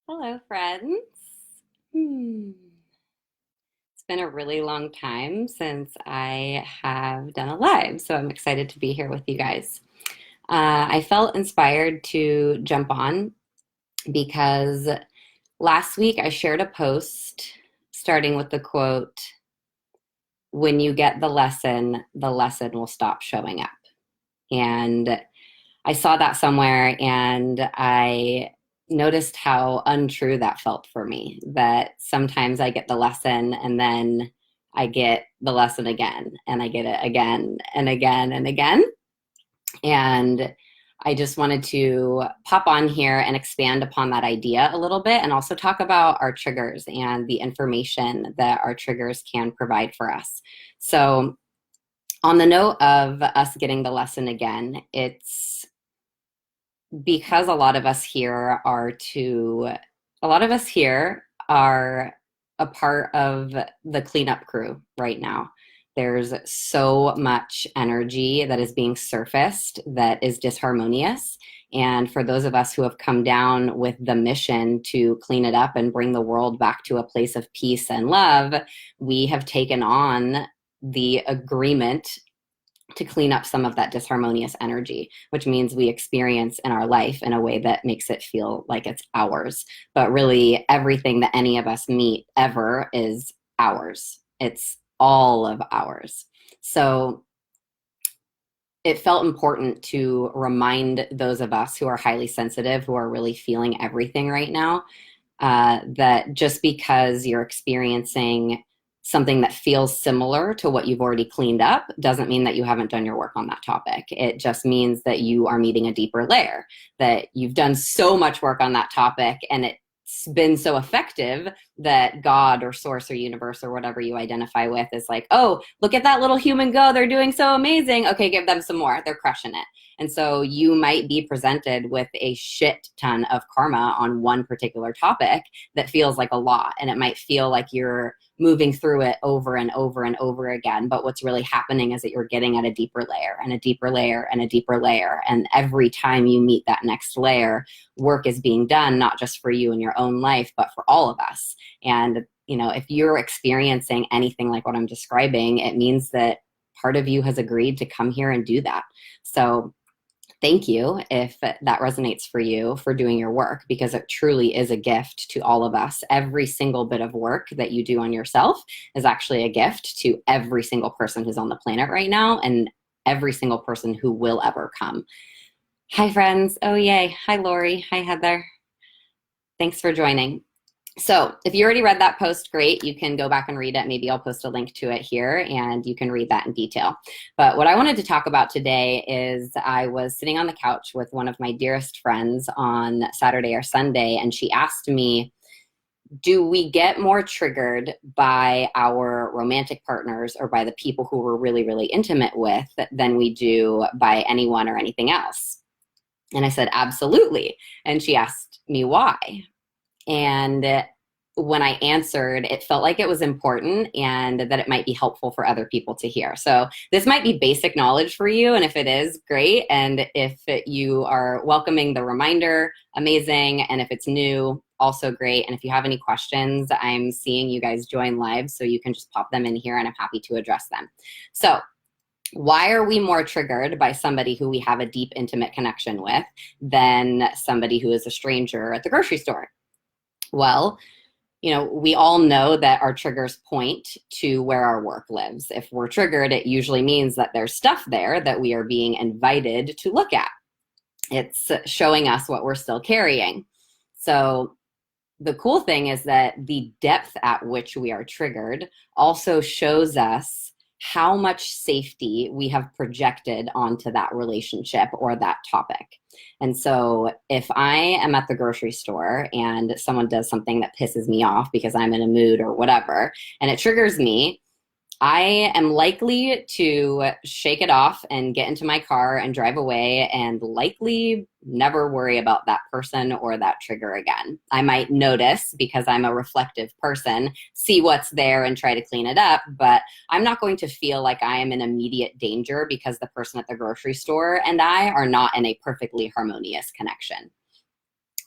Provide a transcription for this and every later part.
Hello, friends. Hmm. It's been a really long time since I have done a live, so I'm excited to be here with you guys. I felt inspired to jump on because last week I shared a post starting with the quote, "When you get the lesson will stop showing up." And I saw that somewhere and I noticed how untrue that felt for me. That sometimes I get the lesson and then I get the lesson again and I get it again and again and again. And I just wanted to pop on here and expand upon that idea a little bit and also talk about our triggers and the information that our triggers can provide for us. So, on the note of us getting the lesson again, it's because a lot of us here are a part of the cleanup crew right now. There's so much energy that is being surfaced that is disharmonious. And for those of us who have come down with the mission to clean it up and bring the world back to a place of peace and love, we have taken on the agreement to clean up some of that disharmonious energy, which means we experience in our life in a way that makes it feel like it's ours. But really, everything that any of us meet ever is ours. It's all of ours. So it felt important to remind those of us who are highly sensitive, who are really feeling everything right now, that just because you're experiencing something that feels similar to what you've already cleaned up doesn't mean that you haven't done your work on that topic. It just means that you are meeting a deeper layer, that you've done so much work on that topic and it's been so effective that God or source or universe or whatever you identify with is like, oh, look at that little human go. They're doing so amazing. Okay, give them some more. They're crushing it. And so you might be presented with a shit ton of karma on one particular topic that feels like a lot. And it might feel like you're moving through it over and over and over again. But what's really happening is that you're getting at a deeper layer and a deeper layer and a deeper layer. And every time you meet that next layer, work is being done, not just for you in your own life, but for all of us. And, if you're experiencing anything like what I'm describing, it means that part of you has agreed to come here and do that. So thank you if that resonates for you for doing your work, because it truly is a gift to all of us. Every single bit of work that you do on yourself is actually a gift to every single person who's on the planet right now and every single person who will ever come. Hi, friends. Oh, yay. Hi, Lori. Hi, Heather. Thanks for joining. So if you already read that post, great. You can go back and read it. Maybe I'll post a link to it here and you can read that in detail. But what I wanted to talk about today is I was sitting on the couch with one of my dearest friends on Saturday or Sunday, and she asked me, do we get more triggered by our romantic partners or by the people who we're really, really intimate with than we do by anyone or anything else? And I said, absolutely. And she asked me why. And when I answered, it felt like it was important and that it might be helpful for other people to hear. So this might be basic knowledge for you. And if it is, great. And if you are welcoming the reminder, amazing. And if it's new, also great. And if you have any questions, I'm seeing you guys join live, so you can just pop them in here and I'm happy to address them. So why are we more triggered by somebody who we have a deep, intimate connection with than somebody who is a stranger at the grocery store? Well, we all know that our triggers point to where our work lives. If we're triggered, it usually means that there's stuff there that we are being invited to look at. It's showing us what we're still carrying. So the cool thing is that the depth at which we are triggered also shows us how much safety we have projected onto that relationship or that topic. And so if I am at the grocery store and someone does something that pisses me off because I'm in a mood or whatever, and it triggers me, I am likely to shake it off and get into my car and drive away and likely never worry about that person or that trigger again. I might notice, because I'm a reflective person, see what's there and try to clean it up, but I'm not going to feel like I am in immediate danger because the person at the grocery store and I are not in a perfectly harmonious connection.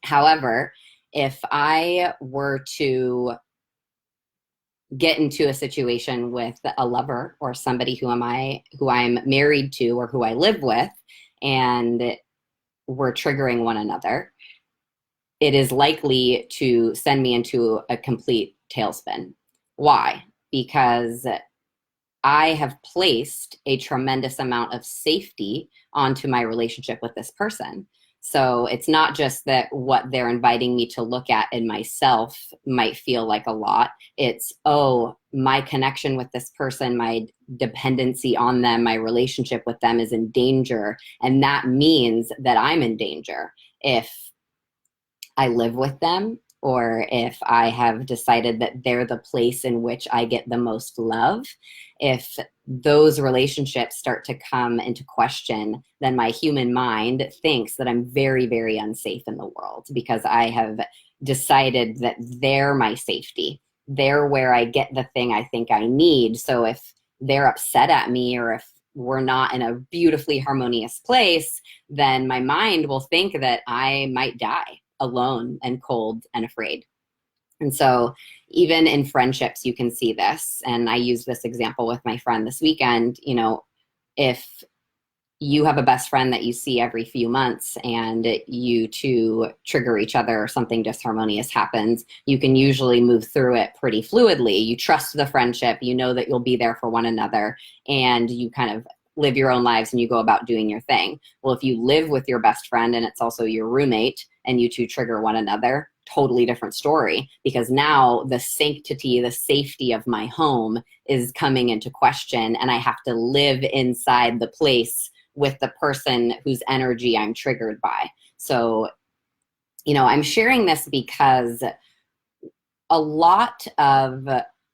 However, if I were to get into a situation with a lover or somebody who I'm married to or who I live with, and we're triggering one another, it is likely to send me into a complete tailspin. Why? Because I have placed a tremendous amount of safety onto my relationship with this person. So it's not just that what they're inviting me to look at in myself might feel like a lot. It's, oh, my connection with this person, my dependency on them, my relationship with them is in danger. And that means that I'm in danger if I live with them, or if I have decided that they're the place in which I get the most love. If those relationships start to come into question, then my human mind thinks that I'm very, very unsafe in the world because I have decided that they're my safety. They're where I get the thing I think I need. So if they're upset at me, or if we're not in a beautifully harmonious place, then my mind will think that I might die alone and cold and afraid. And so even in friendships, you can see this. And I use this example with my friend this weekend. You know, if you have a best friend that you see every few months and you two trigger each other or something disharmonious happens, you can usually move through it pretty fluidly. You trust the friendship, you know that you'll be there for one another, and you kind of live your own lives and you go about doing your thing. Well, if you live with your best friend and it's also your roommate and you two trigger one another, totally different story, because now the sanctity, the safety of my home is coming into question, and I have to live inside the place with the person whose energy I'm triggered by. So, you know, I'm sharing this because a lot of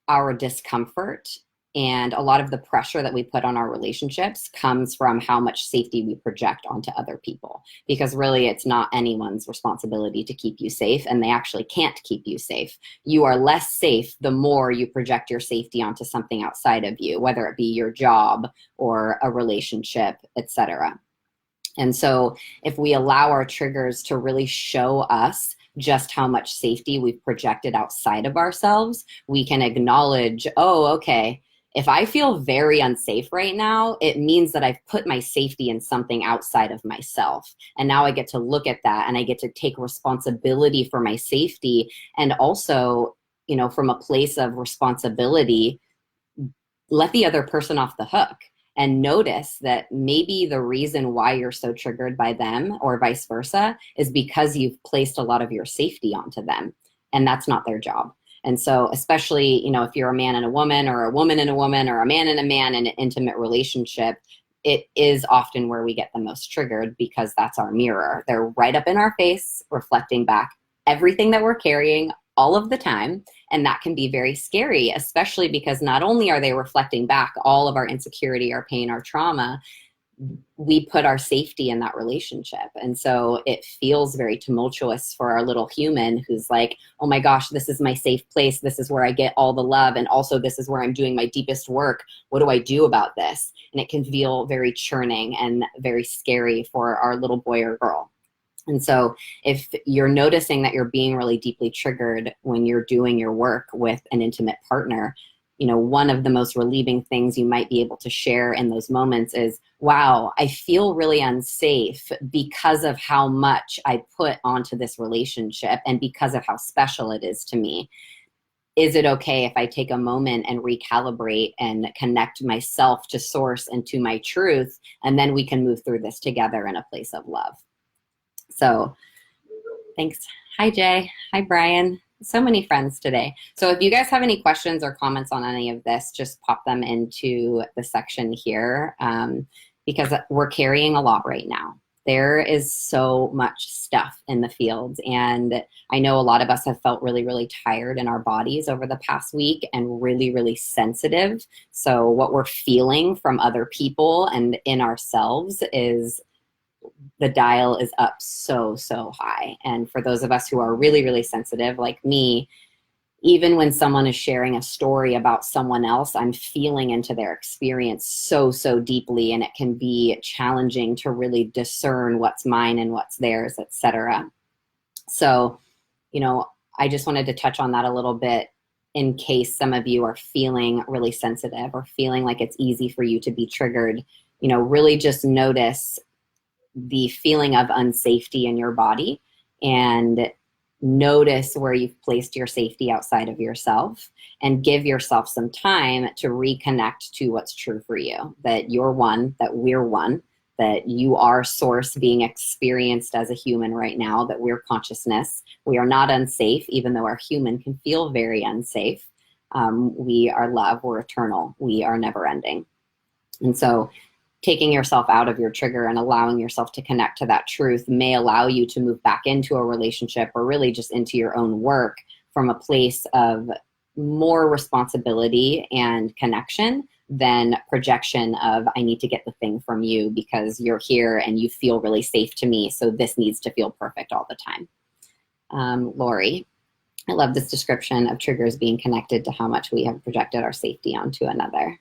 our discomfort and a lot of the pressure that we put on our relationships comes from how much safety we project onto other people. Because really, it's not anyone's responsibility to keep you safe, and they actually can't keep you safe. You are less safe the more you project your safety onto something outside of you, whether it be your job or a relationship, etc. And so if we allow our triggers to really show us just how much safety we've projected outside of ourselves, we can acknowledge, oh, okay, if I feel very unsafe right now, it means that I've put my safety in something outside of myself. And now I get to look at that and I get to take responsibility for my safety. And also, you know, from a place of responsibility, let the other person off the hook and notice that maybe the reason why you're so triggered by them or vice versa is because you've placed a lot of your safety onto them, and that's not their job. And so especially, you know, if you're a man and a woman, or a woman and a woman, or a man and a man in an intimate relationship, it is often where we get the most triggered, because that's our mirror. They're right up in our face, reflecting back everything that we're carrying all of the time. And that can be very scary, especially because not only are they reflecting back all of our insecurity, our pain, our trauma, we put our safety in that relationship. And so it feels very tumultuous for our little human who's like, oh my gosh, this is my safe place. This is where I get all the love. And also this is where I'm doing my deepest work. What do I do about this? And it can feel very churning and very scary for our little boy or girl. And so if you're noticing that you're being really deeply triggered when you're doing your work with an intimate partner, you know, one of the most relieving things you might be able to share in those moments is, wow, I feel really unsafe because of how much I put onto this relationship and because of how special it is to me. Is it okay if I take a moment and recalibrate and connect myself to source and to my truth, and then we can move through this together in a place of love? So thanks. Hi, Jay. Hi, Brian. So many friends today. So if you guys have any questions or comments on any of this, just pop them into the section here, because we're carrying a lot right now. There is so much stuff in the field. And I know a lot of us have felt really, really tired in our bodies over the past week and really, really sensitive. So what we're feeling from other people and in ourselves is, the dial is up so, so high. And for those of us who are really, really sensitive, like me, even when someone is sharing a story about someone else, I'm feeling into their experience so, so deeply. And it can be challenging to really discern what's mine and what's theirs, etc. So I just wanted to touch on that a little bit in case some of you are feeling really sensitive or feeling like it's easy for you to be triggered. Really just notice the feeling of unsafety in your body and notice where you've placed your safety outside of yourself, and give yourself some time to reconnect to what's true for you, that you're one, that we're one, that you are source being experienced as a human right now, that we're consciousness. We are not unsafe, even though our human can feel very unsafe. We are love, we're eternal, we are never ending. And so taking yourself out of your trigger and allowing yourself to connect to that truth may allow you to move back into a relationship, or really just into your own work, from a place of more responsibility and connection than projection of, I need to get the thing from you because you're here and you feel really safe to me, so this needs to feel perfect all the time. Lori, I love this description of triggers being connected to how much we have projected our safety onto another.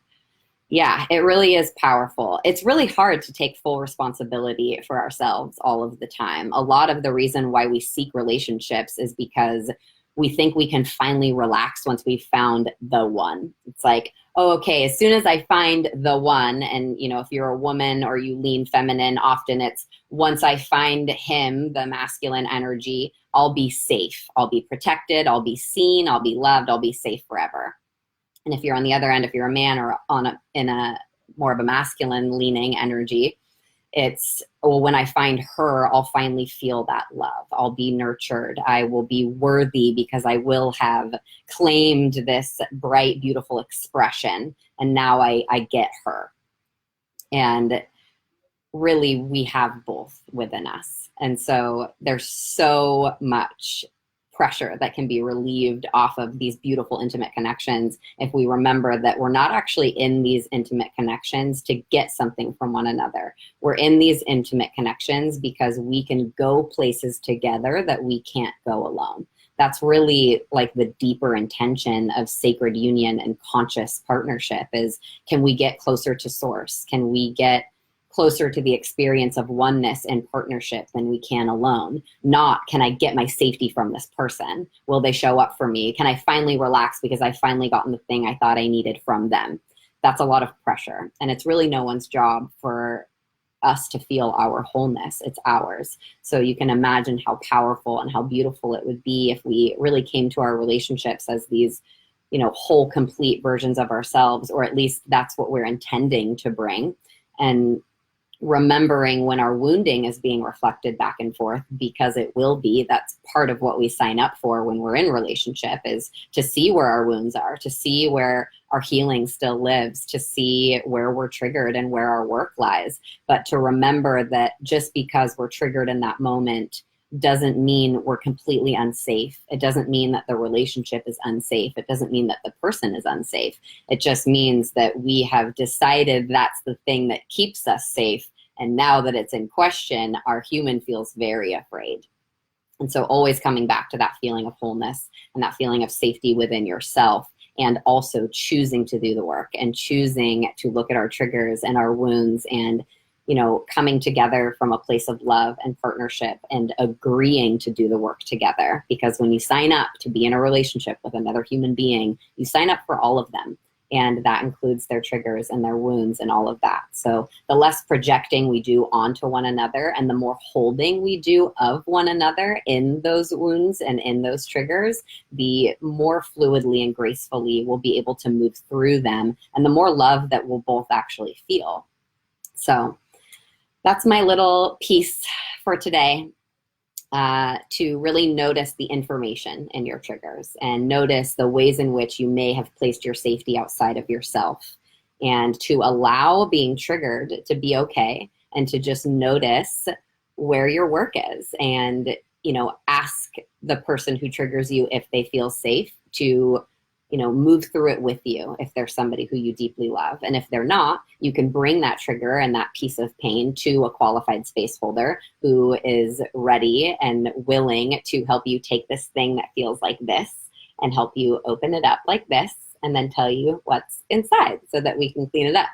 Yeah, it really is powerful. It's really hard to take full responsibility for ourselves all of the time. A lot of the reason why we seek relationships is because we think we can finally relax once we've found the one. It's like, oh, okay, as soon as I find the one, and if you're a woman or you lean feminine, often it's once I find him, the masculine energy, I'll be safe. I'll be protected. I'll be seen. I'll be loved. I'll be safe forever. And if you're on the other end, if you're a man or in a more of a masculine leaning energy, it's, well, when I find her, I'll finally feel that love. I'll be nurtured. I will be worthy because I will have claimed this bright, beautiful expression. And now I get her. And really, we have both within us. And so there's so much pressure that can be relieved off of these beautiful intimate connections if we remember that we're not actually in these intimate connections to get something from one another. We're in these intimate connections because we can go places together that we can't go alone. That's really like the deeper intention of sacred union and conscious partnership is, can we get closer to source? Can we get closer to the experience of oneness and partnership than we can alone? Not, can I get my safety from this person? Will they show up for me? Can I finally relax because I finally gotten the thing I thought I needed from them? That's a lot of pressure. And it's really no one's job for us to feel our wholeness. It's ours. So you can imagine how powerful and how beautiful it would be if we really came to our relationships as these, whole, complete versions of ourselves, or at least that's what we're intending to bring. And remembering when our wounding is being reflected back and forth, because it will be. That's part of what we sign up for when we're in relationship, is to see where our wounds are, to see where our healing still lives, to see where we're triggered and where our work lies. But to remember that just because we're triggered in that moment doesn't mean we're completely unsafe. It doesn't mean that the relationship is unsafe. It doesn't mean that the person is unsafe. It just means that we have decided that's the thing that keeps us safe. And now that it's in question, our human feels very afraid. And so always coming back to that feeling of wholeness and that feeling of safety within yourself, and also choosing to do the work and choosing to look at our triggers and our wounds, and coming together from a place of love and partnership and agreeing to do the work together. Because when you sign up to be in a relationship with another human being, you sign up for all of them. And that includes their triggers and their wounds and all of that. So the less projecting we do onto one another and the more holding we do of one another in those wounds and in those triggers, the more fluidly and gracefully we'll be able to move through them, and the more love that we'll both actually feel. So that's my little piece for today, to really notice the information in your triggers and notice the ways in which you may have placed your safety outside of yourself, and to allow being triggered to be okay, and to just notice where your work is, and ask the person who triggers you if they feel safe to move through it with you, if they're somebody who you deeply love. And if they're not, you can bring that trigger and that piece of pain to a qualified space holder who is ready and willing to help you take this thing that feels like this and help you open it up like this, and then tell you what's inside so that we can clean it up.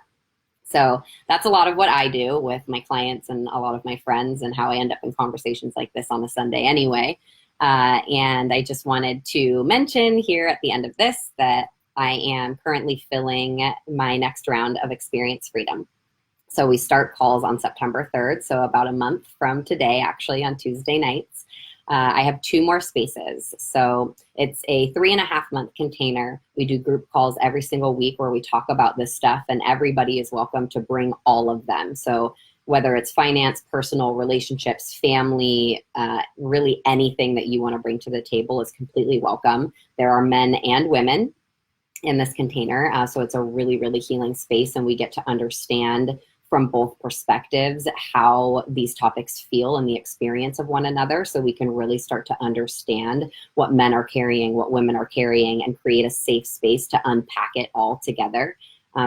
So that's a lot of what I do with my clients and a lot of my friends, and how I end up in conversations like this on a Sunday anyway. And I just wanted to mention here at the end of this that I am currently filling my next round of Experience Freedom. So we start calls on September 3rd, so about a month from today, actually on Tuesday nights. I have 2 more spaces. So it's a 3.5-month container. We do group calls every single week where we talk about this stuff, and everybody is welcome to bring all of them. So whether it's finance, personal relationships, family, really anything that you want to bring to the table is completely welcome. There are men and women in this container. So it's a really, really healing space, and we get to understand from both perspectives how these topics feel in the experience of one another, so we can really start to understand what men are carrying, what women are carrying, and create a safe space to unpack it all together.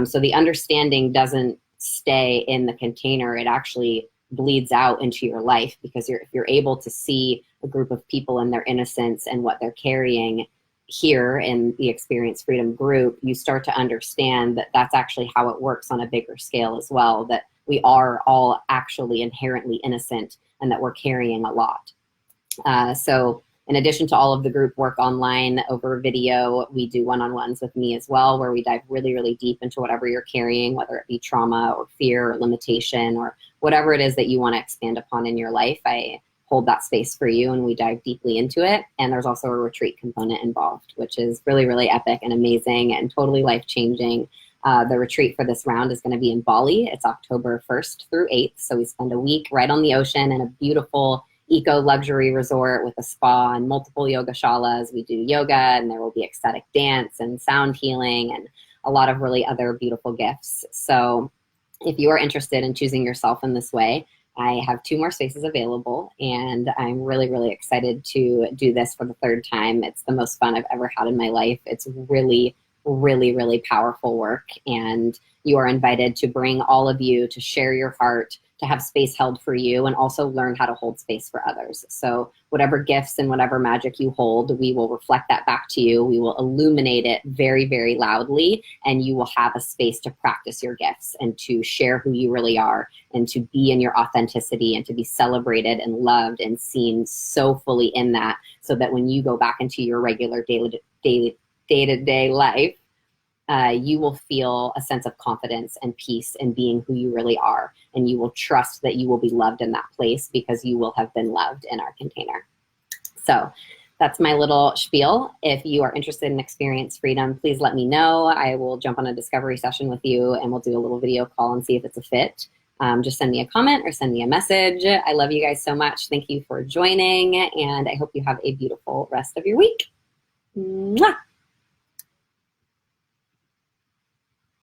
So the understanding doesn't stay in the container, it actually bleeds out into your life, because if you're able to see a group of people in their innocence and what they're carrying here in the Experience Freedom group, you start to understand that that's actually how it works on a bigger scale as well, that we are all actually inherently innocent and that we're carrying a lot. So in addition to all of the group work online over video, we do one-on-ones with me as well, where we dive really, really deep into whatever you're carrying, whether it be trauma or fear or limitation or whatever it is that you want to expand upon in your life. I hold that space for you and we dive deeply into it. And there's also a retreat component involved, which is really, really epic and amazing and totally life-changing. The retreat for this round is going to be in Bali. It's October 1st through 8th. So we spend a week right on the ocean in a beautiful eco luxury resort with a spa and multiple yoga shalas. We do yoga, and there will be ecstatic dance and sound healing and a lot of really other beautiful gifts. So if you are interested in choosing yourself in this way, I have 2 more spaces available, and I'm really, really excited to do this for the 3rd time. It's the most fun I've ever had in my life. It's really, really, really powerful work, and you are invited to bring all of you to share your heart, to have space held for you, and also learn how to hold space for others. So whatever gifts and whatever magic you hold, we will reflect that back to you. We will illuminate it very, very loudly, and you will have a space to practice your gifts and to share who you really are and to be in your authenticity and to be celebrated and loved and seen so fully in that, so that when you go back into your regular day-to-day life, you will feel a sense of confidence and peace in being who you really are. And you will trust that you will be loved in that place because you will have been loved in our container. So that's my little spiel. If you are interested in Experience Freedom, please let me know. I will jump on a discovery session with you and we'll do a little video call and see if it's a fit. Just send me a comment or send me a message. I love you guys so much. Thank you for joining, and I hope you have a beautiful rest of your week. Mwah!